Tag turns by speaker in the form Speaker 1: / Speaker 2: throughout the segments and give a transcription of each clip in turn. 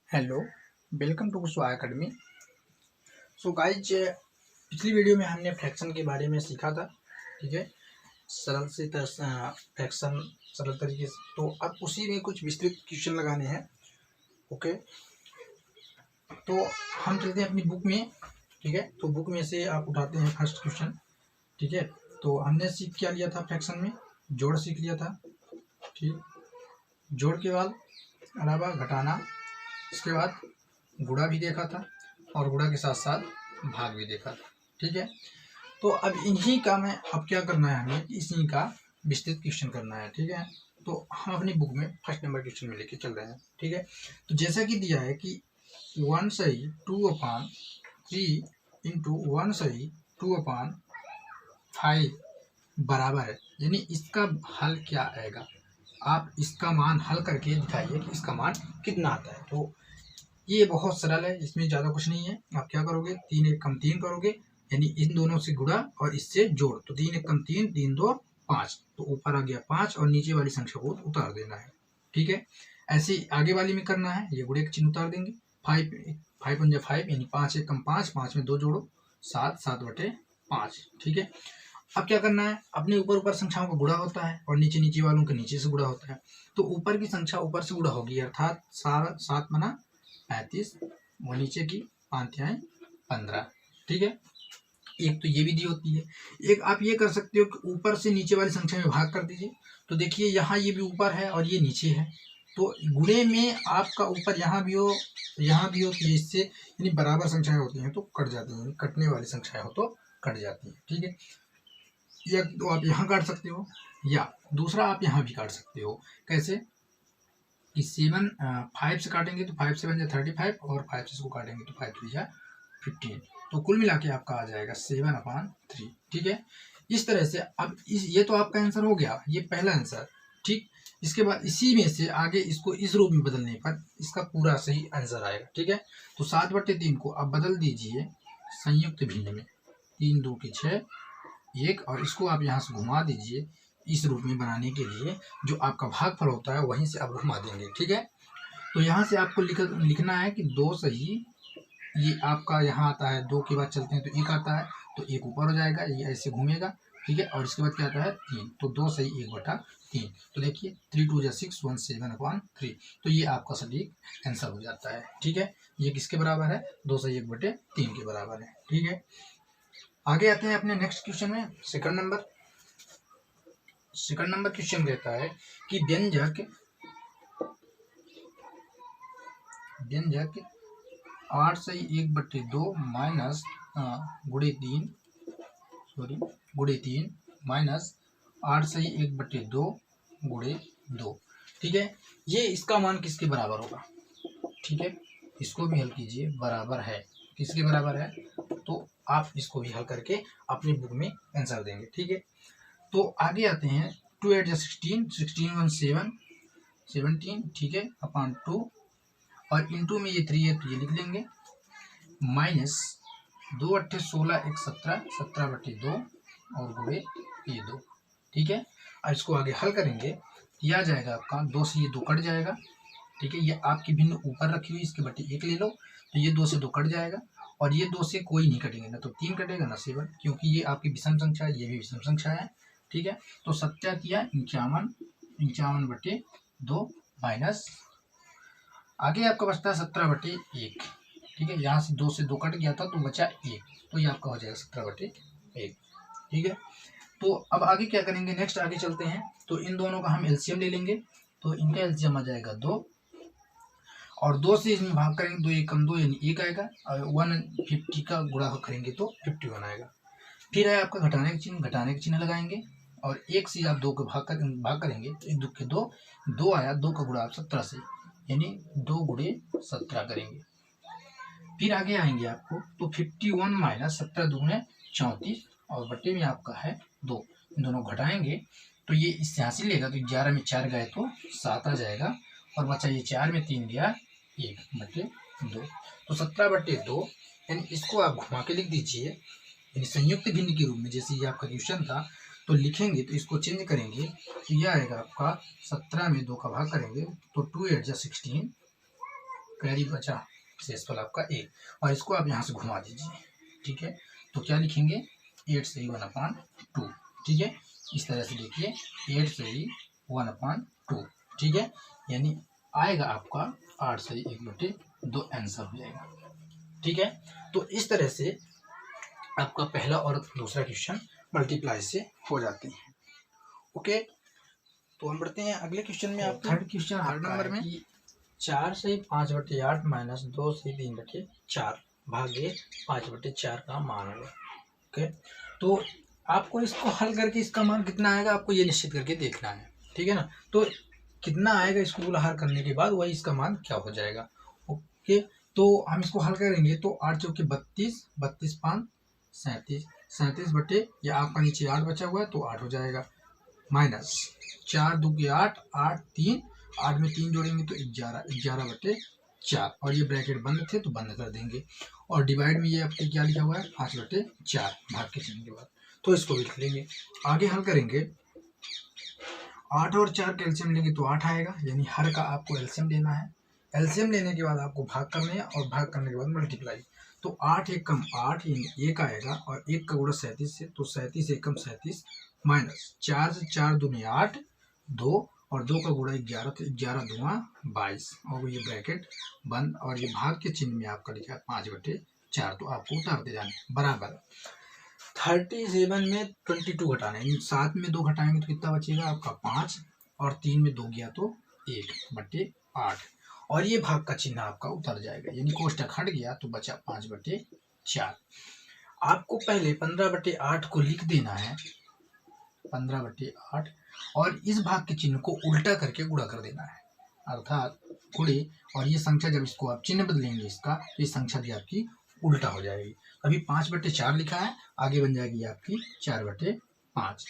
Speaker 1: Hello, welcome to Kushwaha academy. So guys, पिछली video में हमने फ्रैक्शन के बारे में सीखा था। ठीक है, सरल से फ्रैक्शन सरल तरीके से। तो अब उसी में कुछ विस्तृत क्वेश्चन लगाने हैं। ओके, तो हम चलते हैं अपनी बुक में। ठीक है, तो बुक में से आप उठाते हैं फर्स्ट क्वेश्चन। ठीक है, तो हमने सीख क्या लिया था फ्रैक्शन में? जोड़ सीख लिया था। ठीक, जोड़ के बाद अलावा घटाना, इसके बाद गुणा भी देखा था और गुणा के साथ साथ भाग भी देखा था। ठीक है, तो अब इन्हीं का मैं अब क्या करना है, हमें इसी का विस्तृत क्वेश्चन करना है। ठीक है, तो हम अपनी बुक में फर्स्ट नंबर क्वेश्चन में लेके चल रहे हैं। ठीक है, तो जैसा कि दिया है कि 1 सही 2/3 इंटू 1 सही 2/5 बराबर है, यानी इसका हल क्या आएगा। आप इसका मान हल करके दिखाइए कि इसका मान कितना आता है। तो ये बहुत सरल है, इसमें ज़्यादा कुछ नहीं है। आप क्या करोगे, 3 1 कम 3 करोगे, यानी इन दोनों से गुणा और इससे जोड़। तो 3 1 कम 3, 3 2 5, तो ऊपर आ गया 5 और नीचे वाली संख्या को उतार देना है। ठीक है, ऐसे ही आगे वाली में करना है, ये गुणे का चिन्ह उतार देंगे। 5 5 पंजा 5, यानी 5 1 कम 5, 5 में 2 जोड़ो 7, 7/5। ठीक है, अब क्या करना है, अपने ऊपर संख्याओं का गुणा होता है और नीचे नीचे वालों के नीचे से गुणा होता है। तो ऊपर की संख्या ऊपर से गुणा होगी, अर्थात 7 मना 35 और नीचे की 5 तिहाई 15। ठीक है, एक तो ये विधि होती है। एक आप ये कर सकते हो कि ऊपर से नीचे वाली संख्या में भाग कर दीजिए। तो देखिए यहाँ ये भी ऊपर है और ये नीचे है, तो गुणे में आपका ऊपर यहाँ भी हो तो इससे यानी बराबर संख्याएं होती हैं तो कट जाती हैं, कटने वाली संख्याएं हो तो कट जाती हैं। ठीक है, या तो आप यहाँ काट सकते हो या दूसरा आप यहाँ भी काट सकते हो। कैसे कि 5 से काटेंगे तो 5 7 जा 35 और 5 से इसको काटेंगे तो 5 3 जा 15। तो कुल मिला के आपका आ जाएगा 7/3। ठीक है, इस तरह से अब ये तो आपका आंसर हो गया, ये पहला आंसर। ठीक, इसके बाद इसी में से आगे इसको इस रूप में बदलने पर इसका पूरा सही आंसर आएगा। ठीक है, तो 7/3 को आप बदल दीजिए संयुक्त भिन्न में, 3 2 की 6 1, और इसको आप यहाँ से घुमा दीजिए इस रूप में बनाने के लिए। जो आपका भागफल होता है वहीं से आप घुमा देंगे। ठीक है, तो यहाँ से आपको लिखना है कि 2 सही, ये आपका यहाँ आता है 2 के बाद चलते हैं तो 1 आता है, तो 1 ऊपर हो जाएगा, ये ऐसे घूमेगा। ठीक है, और इसके बाद क्या आता है 3, तो 2 सही 1/3। तो देखिए 3 2 जा 6 1 7/3, तो ये आपका सटीक आंसर हो जाता है। ठीक है, ये किसके बराबर है, 2 सही 1/3 के बराबर है। ठीक है, आगे आते हैं अपने नेक्स्ट क्वेश्चन में। सेकंड नंबर क्वेश्चन कहता है कि व्यंजक 8 सही 1/2 माइनस गुणे 3 माइनस 8 सही 1/2 गुणे 2। ठीक है, ये इसका मान किसके बराबर होगा। ठीक है, इसको भी हल कीजिए, बराबर है किसके बराबर है, तो आप इसको भी हल करके अपनी बुक में आंसर देंगे। ठीक है, तो आगे आते हैं 2 8 जा 16, 16 1 7 17। ठीक है, अपॉन 2 और इंटू में ये 3 है तो ये लिख लेंगे, माइनस 2 8 16 1 17 17/2 और गुणे ये 2। ठीक है, और इसको आगे हल करेंगे, यह आ जाएगा आपका 2 से ये 2 कट जाएगा। ठीक है, ये आपकी भिन्न ऊपर रखी हुई, इसके बटे 1 ले लो, तो ये 2 से 2 कट जाएगा और ये 2 से कोई नहीं कटेंगे, ना तो 3 कटेगा ना 7, क्योंकि ये आपकी विषम संख्या है, ये भी विषम संख्या है। ठीक है, तो 7 या 51 51/2 माइनस आगे आपका बचता है 17/1। ठीक है, यहाँ से 2 से 2 कट गया था तो बचा 1, तो ये आपका हो जाएगा 17/1। ठीक है, तो अब आगे क्या करेंगे, नेक्स्ट आगे चलते हैं। तो इन दोनों का हम एलसीएम ले लेंगे, तो इनका एलसीएम आ जाएगा 2 और 2 से इसमें भाग करेंगे, 2 1 कम 2 यानी 1 आएगा, और 150 का गुणा करेंगे तो 51 आएगा। फिर है आपका घटाने का चिन्ह लगाएंगे और 1 से आप 2 को भाग करेंगे तो 1 2 के 2 2 आया, 2 का गुणा आप 17 से, यानी 2 गुणे 17 करेंगे। फिर आगे आएंगे आपको तो 51 माइनस 17 दूने 34 और बट्टे में आपका है 2, इन दोनों घटाएंगे तो ये इससे हासिल लेगा, तो 11 में 4 गए तो 7 आ जाएगा, और बचा ये 4 में 3 गया 1/2, तो 17/2, यानी इसको आप घुमा के लिख दीजिए, यानी संयुक्त भिन्न के रूप में, जैसे ये आपका क्वेश्चन था तो लिखेंगे, तो इसको चेंज करेंगे तो यह आएगा आपका 17 में 2 का भाग करेंगे तो 2 8 जा 16 कैरी बचा शेषफल आपका 1, और इसको आप यहाँ से घुमा दीजिए। ठीक है, तो क्या लिखेंगे 8 से ही 1/2। ठीक है, इस तरह से देखिए 8 से ही 1/2। ठीक है, यानी आएगा आपका 8 से ही 1/2 आंसर हो जाएगा। ठीक है, तो इस तरह से आपका पहला और दूसरा क्वेश्चन मल्टीप्लाई से हो जाते हैं। ओके, तो हम बढ़ते हैं अगले क्वेश्चन में। आप थर्ड क्वेश्चन 8 नंबर में 4 से 5/8 माइनस 2 से 3/4 भागे 5/4 का मान है। ओके, तो आपको इसको हल करके इसका मान कितना आएगा आपको ये निश्चित करके देखना है। ठीक है ना, तो कितना आएगा इसको हल करने के बाद वही इसका मान क्या हो जाएगा। ओके, तो हम इसको हल करेंगे तो 8 चौके 32, 32 5 37, 37 बटे या आपका नीचे 8 बचा हुआ है तो 8 हो जाएगा, माइनस 4 2 के 8, 8 3, 8 में 3 जोड़ेंगे तो 11, 11/4, और ये ब्रैकेट बंद थे तो बंद कर देंगे, और डिवाइड में ये आपके क्या लिखा हुआ है 5/4 भाग के चिन्ह के बाद, तो इसको भी लिख लेंगे। आगे हल करेंगे 8 और 4 का एलसीएम लेंगे तो 8 आएगा, यानी हर का आपको एलसीएम लेना है। एलसीएम लेने के बाद आपको भाग करने हैं, और भाग करने के बाद मल्टीप्लाई, तो 8 एक कम 8 यानी 1 आएगा, और 1 का गुणा 37 से, तो 37 एक कम 37, माइनस 4 से 4 दूनी 8, 2 और 2 का गुणा 11, तो 11 दूना 22, और ये ब्रैकेट बंद, और ये भाग के चिन्ह में आपका लिखा है 5/4, तो आपको उतार दे जाने बराबर 37 में 22 घटाना है, 7 में 2 घटाएंगे तो कितना बचेगा आपका 5, और 3 में 2 गया तो 1/8, और ये भाग का चिन्ह आपका उतर जाएगा, यानी कोष्टक हट गया तो बचा 5/4। आपको पहले 15/8 को लिख देना है, 15/8, और इस भाग के चिन्ह को उल्टा करके गुणा कर देना है, अर्थात गुणे, और ये संख्या जब इसको आप चिन्ह बदलेंगे इसका, तो ये संख्या भी आपकी उल्टा हो जाएगी। अभी 5/4 लिखा है, आगे बन जाएगी आपकी 4/5।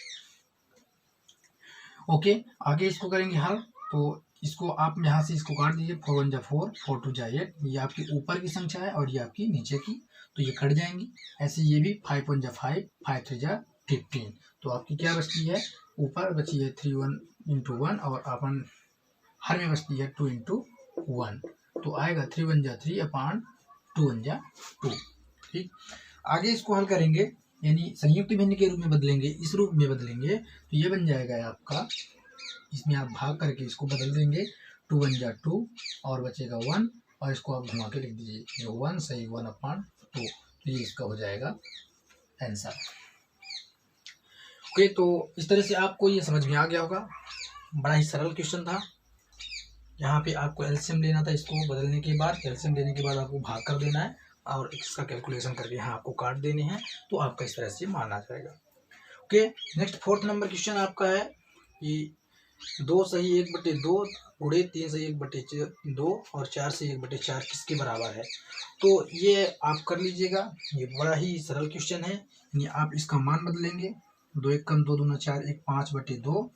Speaker 1: ओके, आगे इसको करेंगे हल, तो इसको आप यहाँ से इसको काट दीजिए, 4 1 जा 4, 4 2 जा 8, ये आपकी ऊपर की संख्या है और ये आपकी नीचे की, तो ये कट जाएंगी। ऐसे ये भी 5 1 जा 5, 5 3 जा 15, तो आपकी क्या बचती है, ऊपर बची है 3 1 into 1, और अपन हर में बचती है 2 into 1, तो आएगा 3 1 जा 3 अपॉन 2 1 जा 2। ठीक, आगे इसको हल करेंगे, यानी संयुक्त भिन्न के रूप में बदलेंगे, इस रूप में बदलेंगे, तो ये बन जाएगा आपका, इसमें आप भाग करके इसको बदल देंगे, 2 1 जा 2, और बचेगा 1, और इसको आप घुमा के लिख दीजिए, ये 1 सही 1/2, तो ये इसका हो जाएगा आंसर। ओके, तो इस तरह से आपको ये समझ में आ गया होगा, बड़ा ही सरल क्वेश्चन था। यहाँ पे आपको एलसीएम लेना था, इसको बदलने के बाद एलसीएम लेने के बाद आपको भाग कर देना है, और इसका कैलकुलेशन करके यहाँ आपको काट देने हैं, तो आपका इस तरह से मान आ जाएगा। Okay, next 4th number question आपका है कि 2 सही 1/2 गुणे 3 सही 1/2 और 4 सही 1/4 किसके बराबर है। तो ये आप कर लीजिएगा, ये बड़ा ही सरल क्वेश्चन है, यानी आप इसका मान बदलेंगे, 2 1 कम 2 दूना 4, 1 5/2,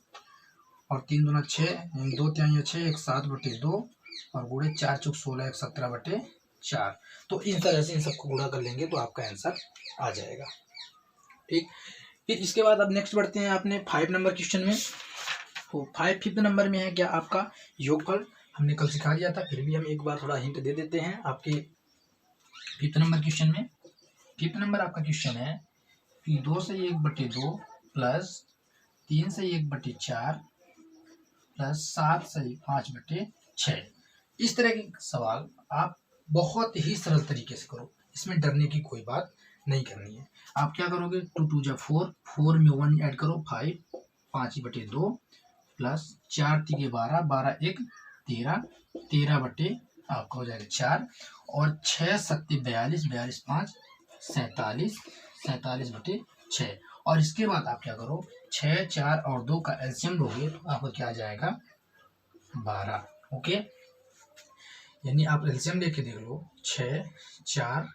Speaker 1: और 3 दूना 6, 2 3 6, 1 7/2, और गुणे 4 चौक 16, 1 17/4, तो इस तरह से इन सबको गुणा कर लेंगे तो आपका आंसर आ जाएगा। ठीक, फिर इसके बाद अब नेक्स्ट बढ़ते हैं अपने 5 नंबर क्वेश्चन में। तो 5th नंबर में है क्या आपका योगफल, हमने कल सिखा दिया था, फिर भी हम एक बार थोड़ा हिंट दे देते हैं आपके 5th नंबर क्वेश्चन में। 5th नंबर आपका क्वेश्चन है कि 2 से 1/2 प्लस 3 से 1/4 प्लस 7 से 5/6, इस तरह के सवाल आप बहुत ही सरल तरीके से करो, इसमें डरने की कोई बात नहीं करनी है। आप क्या करोगे, 2 2 जा 4, 4 में 1 ऐड करो 5, 5/2 प्लस 4 3 12, 12 1 13, 13 बटे आपका हो जाएगा 4, और 6 7 42, 42 5 47, 47/6, और इसके बाद आप क्या करो, 6 4 और 2 का एलसीएम लोगे तो आपका क्या आ जाएगा 12। ओके, यानी आप एलसीएम लेके देख लो, 6 4,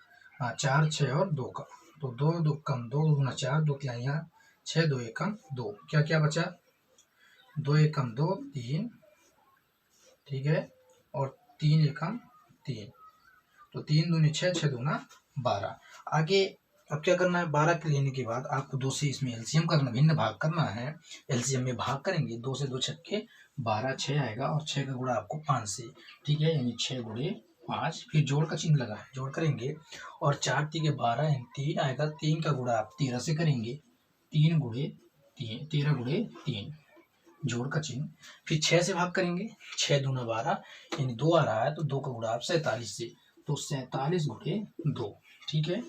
Speaker 1: 4 6 और 2 का, तो 2 2 कम 2 दूना 4, 2 3 6, 2 1 कम 2, क्या क्या बचा, 2 1 कम 2 3, ठीक है, और 3 1 कम 3, तो 3 दूनी 6, 6 दूना 12। आगे अब क्या करना है, 12 के लेने के बाद आपको 2 से इसमें एलसीएम करना, भिन्न भाग करना है, एलसीएम में भाग करेंगे, 2 से 2 छक्के 12, 6 आएगा, और 6 का गुणा आपको 5 से, ठीक है, यानी 6 गुणे 5, फिर जोड़ का चिन्ह लगा है, जोड़ करेंगे और 4 3 12 3 आएगा, 3 का गुणा आप 13 से करेंगे, 3 गुणे 3 13 गुणे 3 जोड़ का चिन्ह, फिर 6 से भाग करेंगे, 6 दूना 12 यानी 2 आ रहा है तो 2 का गुणा आप 47 से, तो 47 गुणे 2। ठीक है,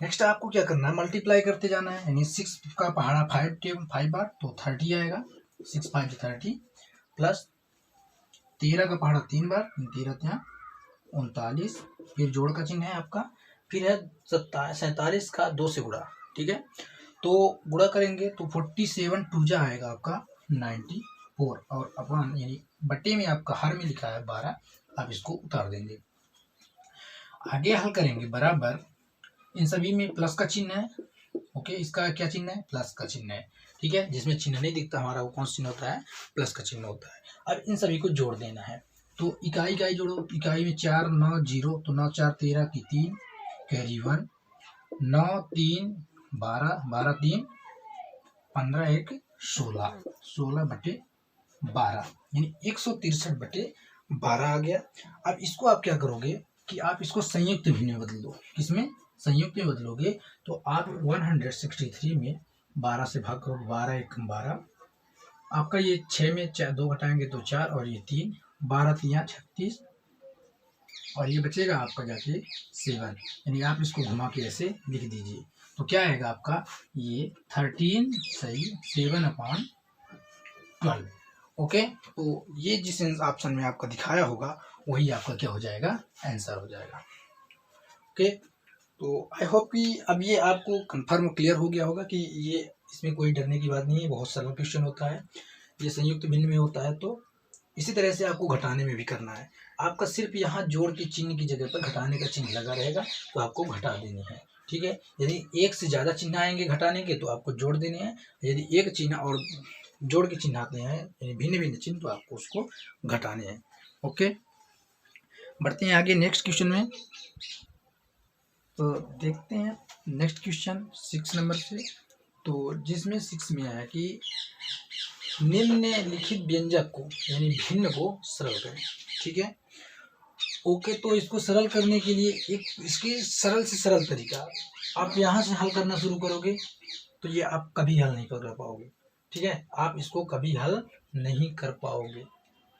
Speaker 1: नेक्स्ट आपको क्या करना है, मल्टीप्लाई करते जाना है, यानी 6 का पहाड़ा 5 बार तो 30 आएगा, 6 5 30 प्लस 13 का पहाड़ा 3 बार, 13 ત્યાં 39, फिर जोड़ का चिन्ह है आपका, फिर है 47 का 2 से गुणा। ठीक है, तो गुणा करेंगे तो 47 टूजा आएगा आपका 94, और अपन यानी बट्टे में आपका हर में लिखा है 12, आप इसको उतार देंगे। आगे हल करेंगे, बराबर इन सभी में प्लस का चिन्ह है। ओके, इसका क्या चिन्ह है, प्लस का चिन्ह है। ठीक है, जिसमें चिन्ह नहीं दिखता हमारा वो कौन सा चिन्ह होता है, प्लस का चिन्ह होता है। अब इन सभी को जोड़ देना है, तो इकाई इकाई जोड़ो, इकाई में 4 9 0 तो 9 4 13 की 3 कैरी 1, 9 3 12 12 3 15 1 16 16 बटे 12 यानी 163 बटे 12 आ गया। अब इसको आप क्या करोगे कि आप इसको संयुक्त भिन्न में बदल दो। किसमें, संयुक्त में बदलोगे तो आप 163 में 12 से भाग करोगे, 12 1 12, आपका ये 6 में 2 घटाएंगे तो 4 और ये 3, 12 3 36 और ये बचेगा आपका जाके 7, यानी आप इसको घुमा के ऐसे लिख दीजिए तो क्या आएगा आपका, ये 13 सही 7/12। ओके, तो ये जिस ऑप्शन में आपका दिखाया होगा वही आपका क्या हो जाएगा, आंसर हो जाएगा। ओके, तो आई होप कि अब ये आपको कंफर्म क्लियर हो गया होगा कि ये इसमें कोई डरने की बात नहीं है, बहुत सरल क्वेश्चन होता है, ये संयुक्त भिन्न में होता है। तो इसी तरह से आपको घटाने में भी करना है, आपका सिर्फ यहाँ जोड़ के चिन्ह की जगह पर घटाने का चिन्ह लगा रहेगा तो आपको घटा देनी है। ठीक है, यदि एक से ज़्यादा चिन्ह आएंगे घटाने के तो आपको जोड़ देने हैं, यदि एक चिन्ह और जोड़ के चिन्ह आते हैं यानी भिन्न भिन्न चिन्ह तो आपको उसको घटाने हैं। ओके, बढ़ते हैं आगे नेक्स्ट क्वेश्चन में। तो देखते हैं नेक्स्ट क्वेश्चन 6 नंबर से, तो जिसमें 6 में आया कि निम्नलिखित व्यंजक को यानी भिन्न को सरल करें। ठीक है, ओके, तो इसको सरल करने के लिए एक इसकी सरल से सरल तरीका, आप यहाँ से हल करना शुरू करोगे तो ये आप कभी हल नहीं कर पाओगे। ठीक है, आप इसको कभी हल नहीं कर पाओगे।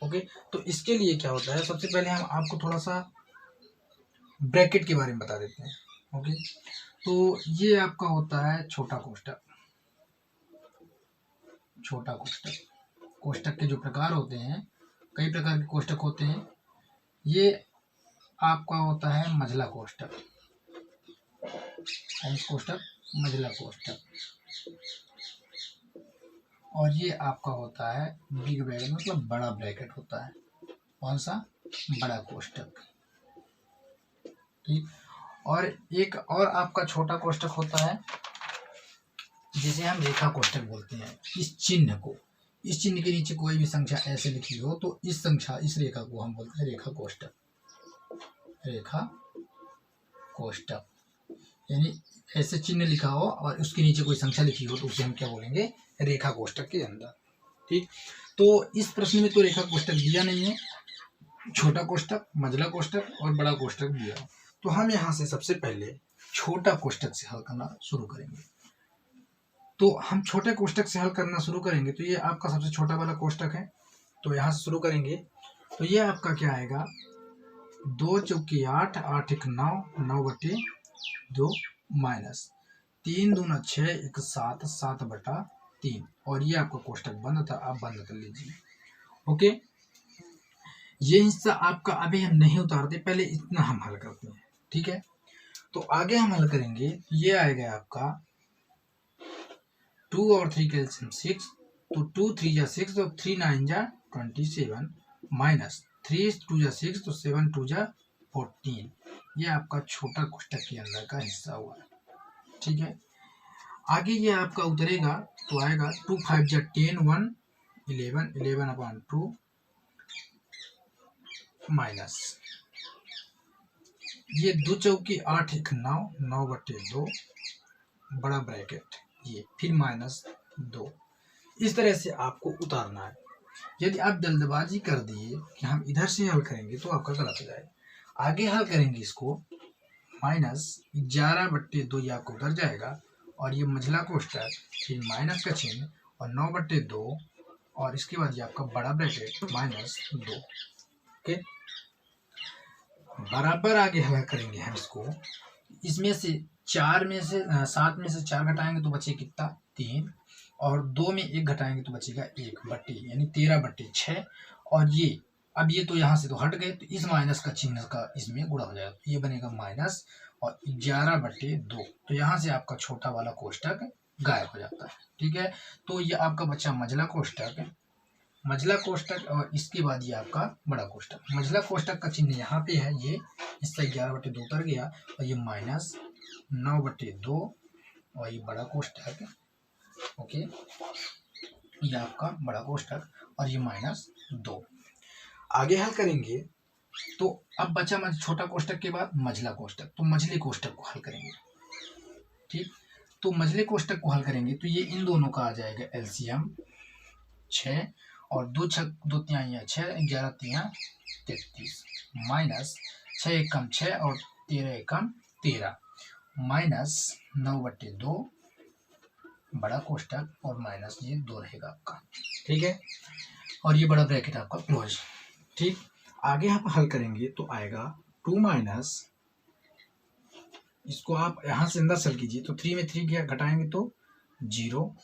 Speaker 1: ओके, तो इसके लिए क्या होता है, सबसे पहले हम आपको थोड़ा सा ब्रैकेट के बारे में बता देते हैं। ओके, तो ये आपका होता है छोटा कोष्ठक। छोटा कोष्ठक, कोष्ठक के जो प्रकार होते हैं, कई प्रकार के कोष्ठक होते हैं, ये आपका होता है मझला कोष्ठक, कोष्ठक मझला कोष्ठक, और ये आपका होता है बिग ब्रैकेट, मतलब बड़ा ब्रैकेट होता है। कौन सा, बड़ा कोष्ठक। ठीक, और एक और आपका छोटा कोष्ठक होता है जिसे हम रेखा कोष्ठक बोलते हैं। इस चिन्ह को, इस चिन्ह के नीचे कोई भी संख्या ऐसे लिखी हो तो इस संख्या, इस रेखा को हम बोलते हैं रेखा कोष्ठक। रेखा कोष्ठक यानी ऐसे चिन्ह लिखा हो और उसके नीचे कोई संख्या लिखी हो तो उसे हम क्या बोलेंगे, रेखा कोष्ठक के अंदर। ठीक, तो इस प्रश्न में तो रेखा कोष्ठक दिया नहीं है, छोटा कोष्ठक, मझला कोष्ठक और बड़ा कोष्ठक दिया। तो हम यहाँ से सबसे पहले छोटा कोष्ठक से हल करना शुरू करेंगे। तो हम छोटे कोष्ठक से हल करना शुरू करेंगे, तो ये आपका सबसे छोटा वाला कोष्ठक है, तो यहाँ से शुरू करेंगे। तो ये आपका क्या आएगा, 2 चौकी 8 8 1 9 9 बटे 2 माइनस 3 दूना 6 1 7 7 बटा 3, और ये आपका कोष्ठक बंद था, आप बंद कर लीजिए। ओके, ये हिस्सा आपका अभी हम नहीं उतारते, पहले इतना हम हल करते हैं। ठीक है, तो आगे हम हल करेंगे, ये आएगा आपका 2 और 3 का एलसीएम 6, तो 2 3 जा 6 तो 3 9 जा 27 माइनस 3 2 जा 6 तो 7 2 जा 14, ये आपका छोटा कोष्ठक के अंदर का हिस्सा हुआ है। ठीक है, आगे ये आपका उतरेगा तो आएगा 2 5 जा 10 1 11 11/2 माइनस ये 2 चौकी 8 1 9 9 बटे 2 बड़ा ब्रैकेट, ये फिर माइनस 2। इस तरह से आपको उतारना है। यदि आप जल्दबाजी कर दिए कि हम इधर से हल करेंगे तो आपका गलत हो जाएगा। आगे हल करेंगे इसको, -11/2 ये आपको उधर जाएगा और ये मंझला कोष्टक, फिर माइनस का चिन्ह और 9/2 और इसके बाद ये आपका बड़ा ब्रैकेट -2। ओके, बराबर आगे हल करेंगे हम इसको। इसमें से 7 में से 4 घटाएंगे तो बचे कितना 3 और 2 में 1 घटाएंगे तो बचेगा 1/, यानी 13/6। और ये अब ये तो यहाँ से तो हट गए, तो इस माइनस का चिन्ह का इसमें गुणा हो जाएगा, तो ये बनेगा माइनस और 11/2। तो यहाँ से आपका छोटा वाला कोष्टक गायब हो जाता है। ठीक है, तो ये आपका बच्चा मंझला कोष्टक और इसके बाद ये आपका बड़ा कोष्टक। मंझला कोष्टक का चिन्ह यहाँ पे है, ये इससे 11/2 उतर गया और ये -9/2 और ये बड़ा कोष्टक। ओके, ये आपका बड़ा कोष्टक और ये -2। आगे हल करेंगे तो अब बचा छोटा कोष्टक के बाद मंझला कोष्टक, तो मंझले कोष्टक को हल करेंगे। ठीक, तो मंझले कोष्टक को हल करेंगे तो ये इन दोनों का आ जाएगा एलसीएम 6 और 2 तिहाई 6, 11 तिहाई 33, माइनस 6 एकम 6 और 13 एकम 13, -9/2 बड़ा कोष्टक और माइनस ये 2 रहेगा आपका। ठीक है, और ये बड़ा ब्रैकेट आपका क्लोज। ठीक, आगे आप हल करेंगे तो आएगा 2 माइनस, इसको आप यहाँ से अंदर सेल कीजिए तो 3 में 3 घटाएंगे तो 0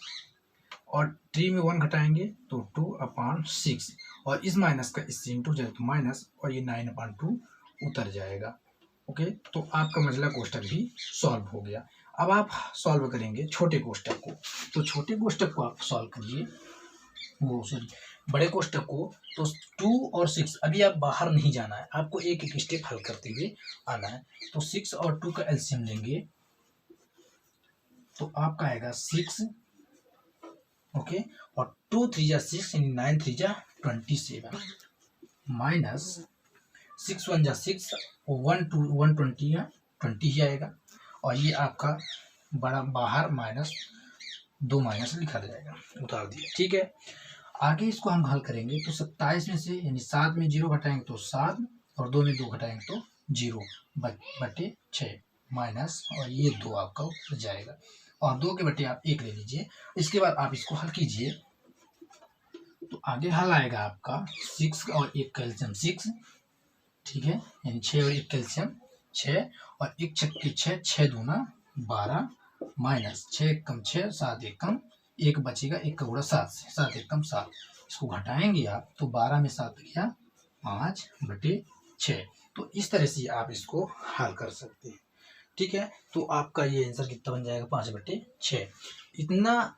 Speaker 1: और 3 में 1 घटाएंगे तो 2/6 और इस माइनस का इससे इंटू जाए तो माइनस और ये 9/2 उतर जाएगा। ओके, तो आपका मंझला कोष्टक भी सॉल्व हो गया। अब आप सॉल्व करेंगे छोटे कोष्टक को, तो छोटे कोष्टक को आप सॉल्व करिए, वो सॉरी बड़े कोष्टक को। तो 2 और 6 अभी आप बाहर नहीं जाना है, आपको एक एक स्टेप हल करते हुए आना है। तो 6 और 2 का एलसीएम लेंगे तो आपका आएगा 6। ओके, और 2 3 जा 6 यानी 9 3 जा 27 माइनस 6 1 जा 6 और 120 या 20 ही आएगा और ये आपका बड़ा बाहर -2 माइनस लिखा जाएगा, उतार दिया। ठीक है, आगे इसको हम हल करेंगे तो 27 में से यानी 7 में 0 घटाएंगे तो 7 और 2 में 2 घटाएंगे तो 0/6 माइनस और ये 2 आपका उतर जाएगा और 2 के बटे आप 1 ले लीजिए। इसके बाद आप इसको हल कीजिए तो आगे हल आएगा आपका 6 और 1 का एलसीएम 6। ठीक है, यानी 6 और 1 का एलसीएम 6 और 1 छक्के 6, 6 दूना 12 माइनस 6 एकम 6, 7 एकम 1 बचेगा, 1 का गुणा 7 से, 7 एकम 7। इसको घटाएंगे आप तो 12 में 7 गया 5/6। तो इस तरह से आप इसको हल कर सकते हैं। ठीक है, तो आपका ये आंसर कितना बन जाएगा 5/6। इतना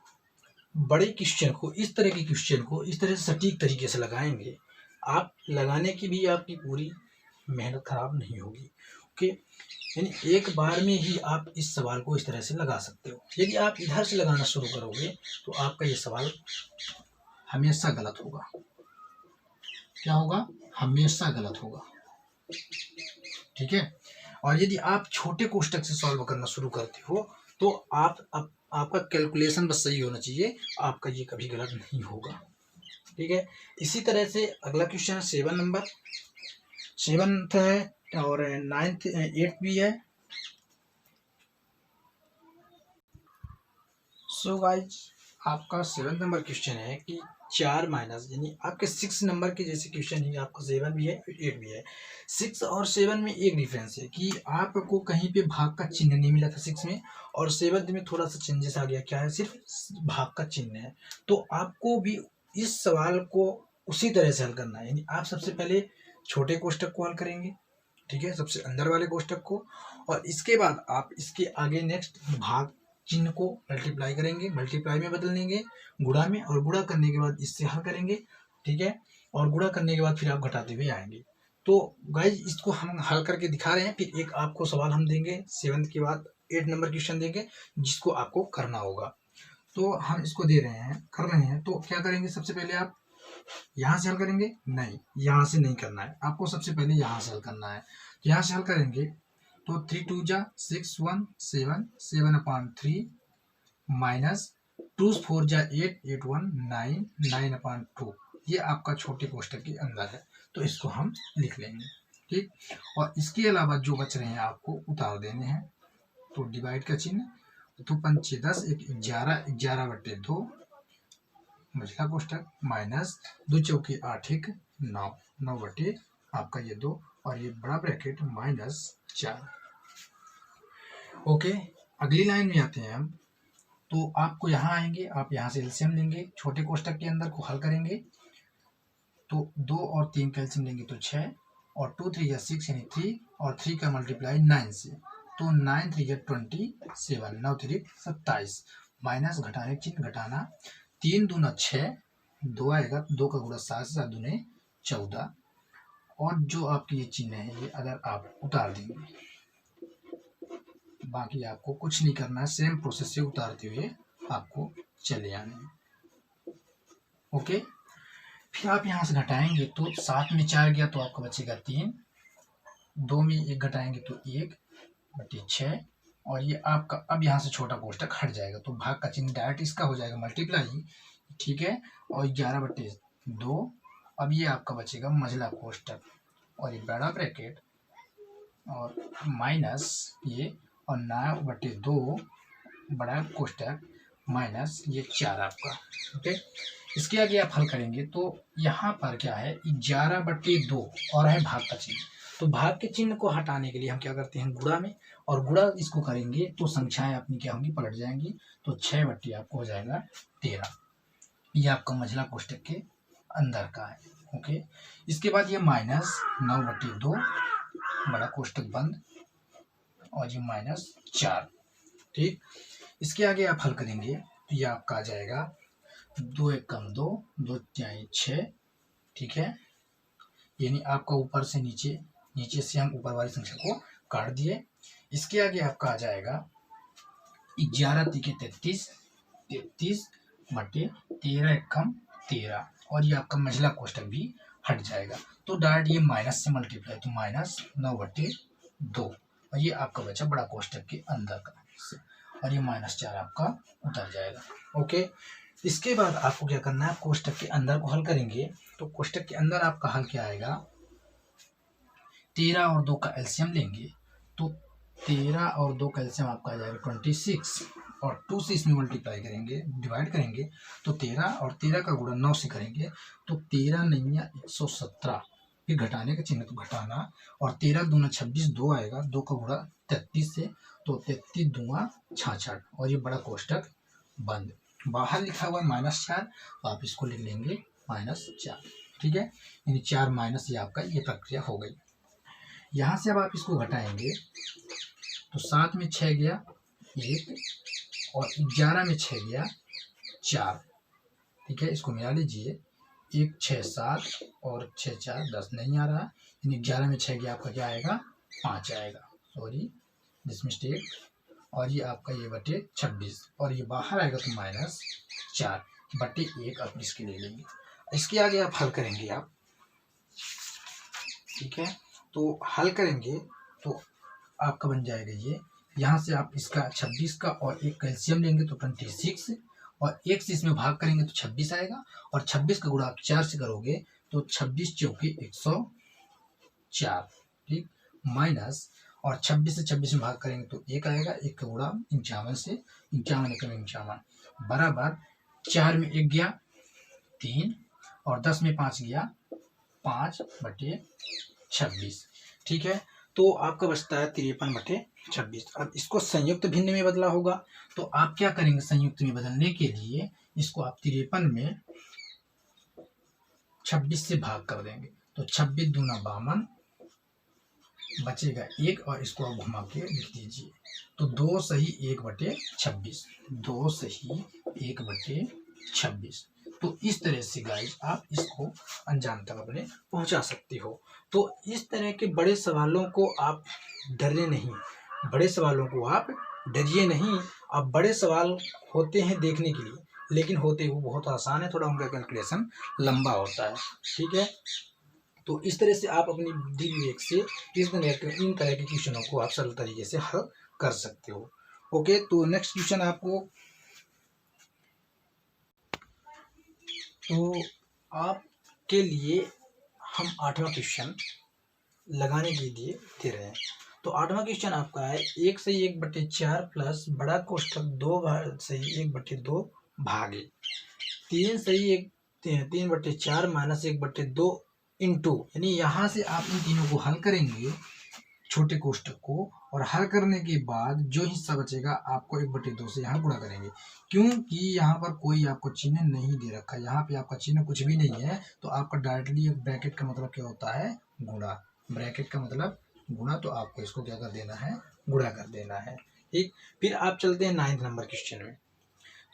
Speaker 1: बड़े क्वेश्चन को, इस तरह के क्वेश्चन को इस तरह से सटीक तरीके से लगाएंगे, आप लगाने की भी आपकी पूरी मेहनत खराब नहीं होगी। ओके, यानी एक बार में ही आप इस सवाल को इस तरह से लगा सकते हो। यदि आप इधर से लगाना शुरू करोगे तो आपका ये सवाल हमेशा गलत होगा। क्या होगा? हमेशा गलत होगा। ठीक है, और यदि आप छोटे कोष्टक से सॉल्व करना शुरू करते हो तो आपका कैलकुलेशन बस सही होना चाहिए, आपका ये कभी गलत नहीं होगा। ठीक है, इसी तरह से अगला क्वेश्चन 7 नंबर, 7th है और 9th 8th भी है। सो गाइज, आपका 7 नंबर क्वेश्चन है कि 4 माइनस, यानी आपके 6 नंबर के जैसे क्वेश्चन ही आपका 7 भी है 8 भी है। 6 और 7 में एक डिफरेंस है कि आपको कहीं पे भाग का चिन्ह नहीं मिला था 6 में, और 7 में थोड़ा सा चेंजेस आ गया। क्या है? सिर्फ भाग का चिन्ह है। तो आपको भी इस सवाल को उसी तरह से हल करना है, यानी आप सबसे पहले छोटे कोष्टक को हल करेंगे। ठीक है, सबसे अंदर वाले कोष्टक को, और इसके बाद आप इसके आगे नेक्स्ट भाग चिन्ह को मल्टीप्लाई करेंगे, मल्टीप्लाई में बदल लेंगे गुणा में, और गुणा करने के बाद इससे हल करेंगे। ठीक है, और गुणा करने के बाद फिर आप घटाते हुए आएंगे। तो गाइज, इसको हम हल करके दिखा रहे हैं। फिर एक आपको सवाल हम देंगे 7 के बाद 8 नंबर क्वेश्चन देंगे जिसको आपको करना होगा। तो हम इसको दे रहे हैं, कर रहे हैं। तो क्या करेंगे? सबसे पहले आप यहाँ से हल करेंगे? नहीं, यहाँ से नहीं करना है, आपको सबसे पहले यहाँ से हल करना है। तो यहाँ से हल करेंगे तो 3 2 जा 6 1 7 7/3 माइनस 2 4 जा 8 8 1 9 9/2। ये आपका छोटे कोष्टक के अंदर है, तो इसको हम लिख लेंगे। ठीक। और इसके अलावा जो बच रहे हैं आपको उतार देने हैं। तो डिवाइड का चिन्ह, तो 5 10 1 11 11/2 मझला कोष्टक माइनस 2 चौके 8 1 9 9 बटे आपका ये 2 और ये बड़ा ब्रैकेट -4। ओके, अगली लाइन में आते हैं हम। तो आपको यहाँ आएंगे, आप यहाँ से एलसीएम लेंगे, छोटे कोष्टक के अंदर को हल करेंगे तो 2 और 3 का एलसीएम लेंगे तो 6 और 2 3 6 यानी 3 और 3 का मल्टीप्लाई 9 से, तो 9 3 27 9 3 27 माइनस घटाने चिन्ह घटाना, 3 दूना 6 2 आएगा, 2 का गुणा 7 7 दूने 14 और जो आपके ये चिन्ह है ये अगर आप उतार देंगे, बाकी आपको कुछ नहीं करना है, सेम प्रोसेस से उतारते हुए आपको चले आने हैं। ओके, फिर आप यहाँ से घटाएंगे तो 7 में 4 गया तो आपका बचेगा 3, 2 में 1 घटाएंगे तो 1 बटे 6 और ये आपका अब यहाँ से छोटा कोष्टक हट जाएगा तो भाग का चिन्ह डायरेक्ट इसका हो जाएगा मल्टीप्लाई, ठीक है। और 11/2 अब ये आपका बचेगा मझला कोष्टक और ये बड़ा ब्रैकेट और माइनस ये और 9/2 बड़ा कोष्टक माइनस ये 4 आपका। ओके, इसके आगे आप हल करेंगे तो यहाँ पर क्या है 11/2 और है भाग का चिन्ह, तो भाग के चिन्ह को हटाने के लिए हम क्या करते हैं गुणा में, और गुणा इसको करेंगे तो संख्याएं अपनी क्या होंगी पलट जाएंगी, तो 6 बट्टी आपको हो जाएगा 13, ये आपका मझला कोष्टक के अंदर का है। ओके, इसके बाद ये माइनस 9/2 बड़ा कोष्टक बंद और ये -4, ठीक। इसके आगे आप हल करेंगे तो ये आपका आ जाएगा 2 1 कम 2 2 4 6, ठीक है। यानी आपका ऊपर से नीचे, नीचे से हम ऊपर वाली संख्या को काट दिए। इसके आगे आपका आ जाएगा 11 3 33 33 बटे 13 1 कम 13 और ये आपका मझला कोष्टक भी हट जाएगा, तो डायरेक्ट ये माइनस से मल्टीप्लाई तो -9/2 और ये आपका बचा बड़ा कोष्टक के अंदर का और ये -4 आपका उतर जाएगा। ओके, इसके बाद आपको क्या करना है, कोष्टक के अंदर को हल करेंगे तो कोष्टक के अंदर आपका हल क्या आएगा, 13 और 2 का एलसीएम लेंगे तो 13 और 2 का एलसीएम आपका आ जाएगा 26 और 2 से इसमें मल्टीप्लाई करेंगे डिवाइड करेंगे तो 13 और 13 का गुणा 9 से करेंगे तो 13 9 117, फिर घटाने का चिन्ह तो घटाना और 13 दूना 26 2 आएगा, 2 का गुणा 33 से तो 33 दूना 66 और ये बड़ा कोष्टक बंद। बाहर लिखा हुआ -4 तो आप इसको लिख लेंगे -4, ठीक है, यानी 4 माइनस ये आपका ये प्रक्रिया हो गई। यहाँ से अब आप इसको घटाएंगे तो 7 में 6 गया 1 और 11 में 6 गया 4, ठीक है, इसको मिला लीजिए 1 6 7 और 6 4 10 नहीं आ रहा, यानी 11 में 6 गया आपका क्या आएगा 5 आएगा, सॉरी दिस मिस्टेक, और ये आपका ये बटे 26 और ये बाहर आएगा तो -4 बटे 1 आप इसके ले लेंगे। इसके आगे आप हल करेंगे आप, ठीक है, तो हल करेंगे तो आपका बन जाएगा ये, यहाँ से आप इसका 26 का और 1 कैल्शियम लेंगे तो 26 और 1 से इसमें भाग करेंगे तो 26 आएगा और 26 का गुणा आप 4 से करोगे तो 26 चौके 104, ठीक, माइनस और 26 से 26 में भाग करेंगे तो 1 आएगा, 1 का गुणा 51 से 51 एकम 51 बराबर 4 में 1 गया 3 और 10 में 5 गया 5 बटे 26, ठीक है, तो आपका बचता है 53/26। अब इसको संयुक्त भिन्न में बदला होगा तो आप क्या करेंगे, संयुक्त में बदलने के लिए इसको आप 53 में 26 से भाग कर देंगे तो 26 दूना 52 बचेगा 1 और इसको आप घुमा के लिख दीजिए तो 2 सही 1/26, 2 सही 1/26। तो इस तरह से गाइस आप इसको अंजाम तक अपने पहुंचा सकते हो। तो इस तरह के बड़े सवालों को आप डरे नहीं, बड़े सवालों को आप डरिए नहीं। अब बड़े सवाल होते हैं देखने के लिए, लेकिन होते हुए बहुत आसान है, थोड़ा उनका कैलकुलेशन लंबा होता है, ठीक है। तो इस तरह से आप अपनी बुद्धि विवेक से इन तरह के क्वेश्चनों को आप सरल तरीके से हल कर सकते हो। ओके, तो नेक्स्ट क्वेश्चन आपको, तो आपके लिए हम 8वां क्वेश्चन लगाने के लिए दे रहे हैं। तो 8वां क्वेश्चन आपका है 1/1/4 प्लस बड़ा कोष्ठक 2/1/2 भागे 3/4 माइनस 1/2 इंटू, यानी यहाँ से आप इन तीनों को हल करेंगे छोटे कोष्ठक को, और हल करने के बाद जो हिस्सा बचेगा आपको 1/2 से यहाँ गुणा करेंगे। क्योंकि यहाँ पर कोई आपको चिन्ह नहीं दे रखा है, यहाँ पे आपका चिन्ह कुछ भी नहीं है, तो आपका डायरेक्टली एक ब्रैकेट का मतलब क्या होता है, गुणा। ब्रैकेट का मतलब गुणा, तो आपको इसको क्या कर देना है, गुणा कर देना है। ठीक, फिर आप चलते हैं 9 नंबर क्वेश्चन में।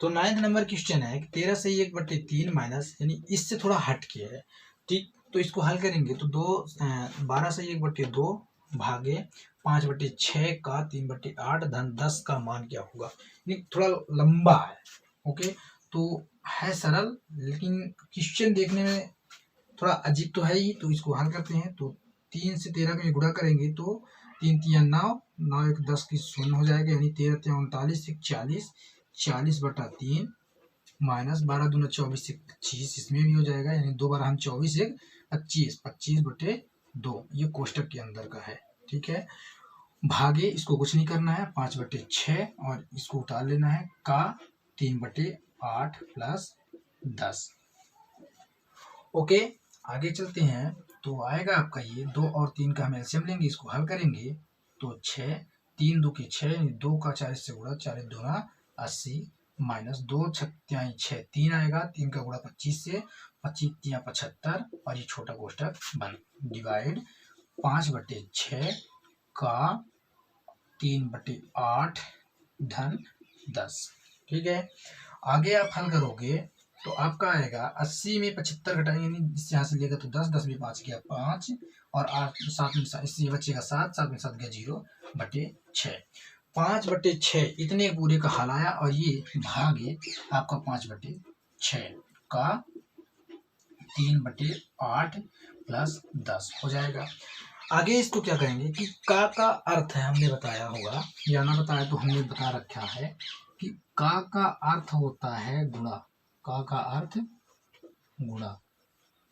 Speaker 1: तो 9 नंबर क्वेश्चन है 13/1/3 माइनस, यानी इससे थोड़ा हट के है। ठीक, तो इसको हल करेंगे तो 12/1/2 भागे 5/6 का 3/8 धन 10 का मान क्या होगा। ये थोड़ा लंबा है। ओके, तो है सरल, लेकिन क्वेश्चन देखने में थोड़ा अजीब तो है ही। तो इसको हल करते हैं। तो 3 से 13 में गुणा करेंगे तो 3 3 9, 9 1 10 की 0 हो जाएगा, यानी 13 3 39 40, 40/3 माइनस 12 दूना 24 25, इसमें भी हो जाएगा, यानी 2 बार हम 24 1 25, 25/2 ये कोष्टक के अंदर का है। ठीक है, भागे इसको कुछ नहीं करना है, 5/6 और इसको उतार लेना है का 3/8 प्लस 10। ओके, आगे चलते हैं। तो आएगा आपका ये 2 और 3 का हम एलसीएम लेंगे, इसको हल करेंगे तो 6, 3 2 की 6, 2 का 40 से गुणा, 4 2 80 माइनस 2 6 6 3 आएगा, 3 का गुणा 25 से, 25 3 75, और ये छोटा कोष्टक बंद। डिवाइड 5/6 का 3/8 धन 10। ठीक है, आगे आप हल करोगे तो आपका आएगा 80 में 75 घटाएंगे, यानी इस यहाँ से लेगा तो 10, 10 में 5 गया 5, और 8 7 में इससे बचेगा 7, 7 में 7 गया 0/6। 5/6 इतने पूरे का हल आया, और ये भागे आपका 5/6 का 3/8 प्लस 10 हो जाएगा। आगे इसको क्या करेंगे कि का अर्थ है, हमने बताया होगा या ना बताया तो हमने बता रखा है कि का अर्थ होता है गुणा। का अर्थ गुणा,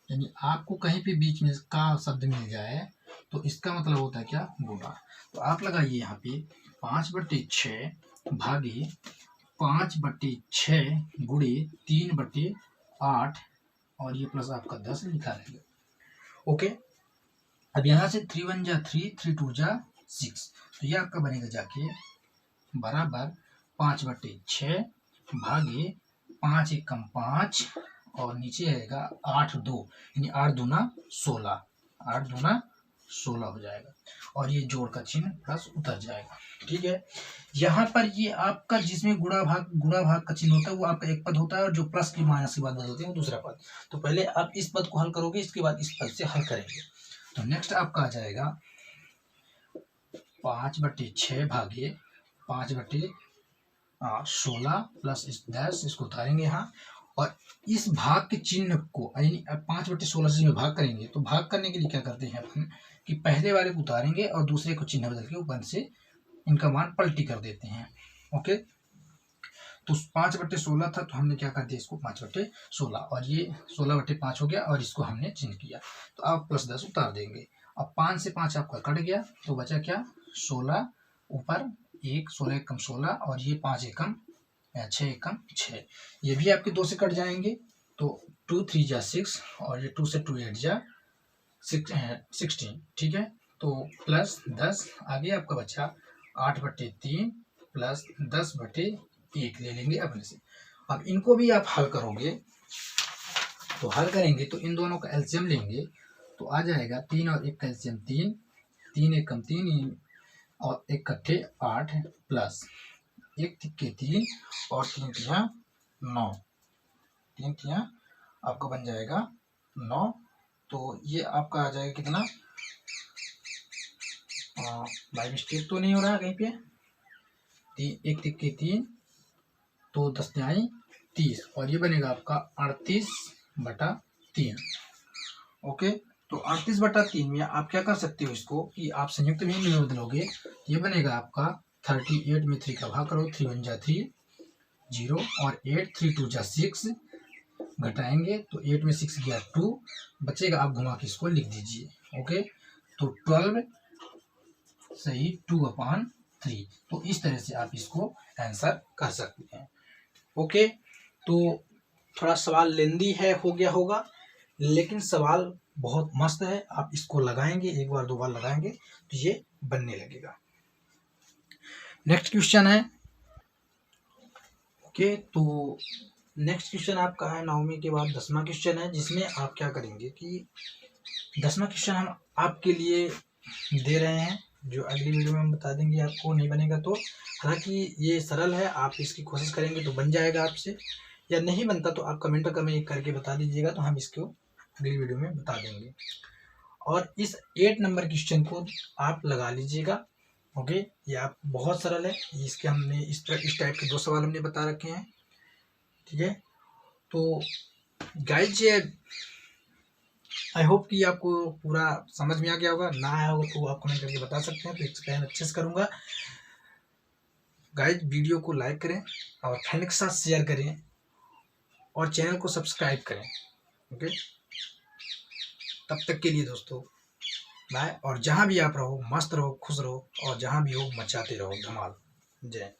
Speaker 1: यानी आपको कहीं पे बीच में का शब्द मिल जाए तो इसका मतलब होता है क्या, गुणा। तो आप लगाइए यहाँ पे 5/6 भागे 5/6 गुणे 3/8, और ये प्लस आपका 10 लिखा रहेगा। ओके, अब यहाँ से 3 1 जा 3, 3 2 जा 6, तो ये आपका बनेगा जाके बराबर 5/6 भागे 5 1 5, और नीचे आएगा 8 2, यानी 8 दूना 16, 8 दूना 16 हो जाएगा, और ये जोड़ का चिन्ह प्लस उतर जाएगा। ठीक है, यहाँ पर ये आपका जिसमें गुणा भाग का चिन्ह होता है वो आपका एक पद होता है, और जो प्लस की माइनस की बात बदलते हैं वो दूसरा पद। तो पहले आप इस पद को हल करोगे, इसके बाद इस पद से हल करेंगे। तो नेक्स्ट आपका आ जाएगा 5/6 भागे 5/16 प्लस 10, इसको उतारेंगे यहाँ, और इस भाग के चिन्ह को, यानी 5/16 से भाग करेंगे, तो भाग करने के लिए क्या करते हैं अपन कि पहले वाले को उतारेंगे और दूसरे को चिन्ह बदल के ऊपर से इनका मान पलटी कर देते हैं। ओके, तो 5/16 था तो हमने क्या कर दिया इसको 5/16, और ये 16/5 हो गया, और इसको हमने चिन्ह किया, तो आप प्लस 10 उतार देंगे। अब 5 से 5 आपका कट गया, तो बचा क्या 16, ऊपर 1, 16 एकम 16, और ये 5 एकम 6 एकम 6, ये भी आपके 2 से कट जाएंगे, तो 2 3 जा 6, और ये 2 से 2 8 जा 16। ठीक है, तो प्लस 10, आगे आपका बचा 8/3 प्लस 10/1 ले लेंगे अपने से। अब इनको भी आप हल करोगे, तो हल करेंगे तो इन दोनों का एलसीएम लेंगे, तो आ जाएगा 3 और 1 का एलसीएम 3, 3 एकम 3, और 1 कट्ठे 8 प्लस 1 तिक्के 3, और 3 तिया 9, 3 तिया आपका बन जाएगा 9। तो ये आपका आ जाएगा कितना, बाई मिस्टेक तो नहीं हो रहा कहीं पे, 1 तिक्के 3, तो 10 तिहाई 30, और ये बनेगा आपका 38/3। ओके, तो 38/3 में आप क्या कर सकते हो इसको कि आप संयुक्त में बदलोगे, ये बनेगा आपका 38 में 3 का भाग करो, 3 1 जा 3 0, और 8 3 2 जा 6, घटाएंगे तो 8 में 6 गया 2, बचेगा, आप घुमा के इसको लिख दीजिए। ओके, तो 12 सही 2/3। तो इस तरह से आप इसको आंसर कर सकते हैं। ओके, तो थोड़ा सवाल लेंदी है, हो गया होगा, लेकिन सवाल बहुत मस्त है। आप इसको लगाएंगे, एक बार दो बार लगाएंगे तो ये बनने लगेगा। नेक्स्ट क्वेश्चन है, ओके, तो नेक्स्ट क्वेश्चन आपका है 9वीं के बाद 10वां क्वेश्चन है, जिसमें आप क्या करेंगे कि 10वां क्वेश्चन हम आपके लिए दे रहे हैं, जो अगली वीडियो में हम बता देंगे आपको, नहीं बनेगा तो। हालांकि ये सरल है, आप इसकी कोशिश करेंगे तो बन जाएगा आपसे, या नहीं बनता तो आप कमेंट करके बता दीजिएगा, तो हम इसको अगली वीडियो में बता देंगे। और इस 8 नंबर क्वेश्चन को आप लगा लीजिएगा। ओके, ये आप बहुत सरल है, इसके हमने इस टाइप के 2 सवाल हमने बता रखे हैं। ठीक है, तो गाइज आई होप कि आपको पूरा समझ में आ गया होगा। ना आया होगा तो आप कमेंट करके बता सकते हैं, तो एक्सप्लेन अच्छे से करूँगा। गाइज वीडियो को लाइक करें और फ्रेंड के साथ शेयर करें और चैनल को सब्सक्राइब करें। ओके, तब तक के लिए दोस्तों बाय। और जहाँ भी आप रहो मस्त रहो, खुश रहो, और जहाँ भी हो मचाते रहो धमाल। जय।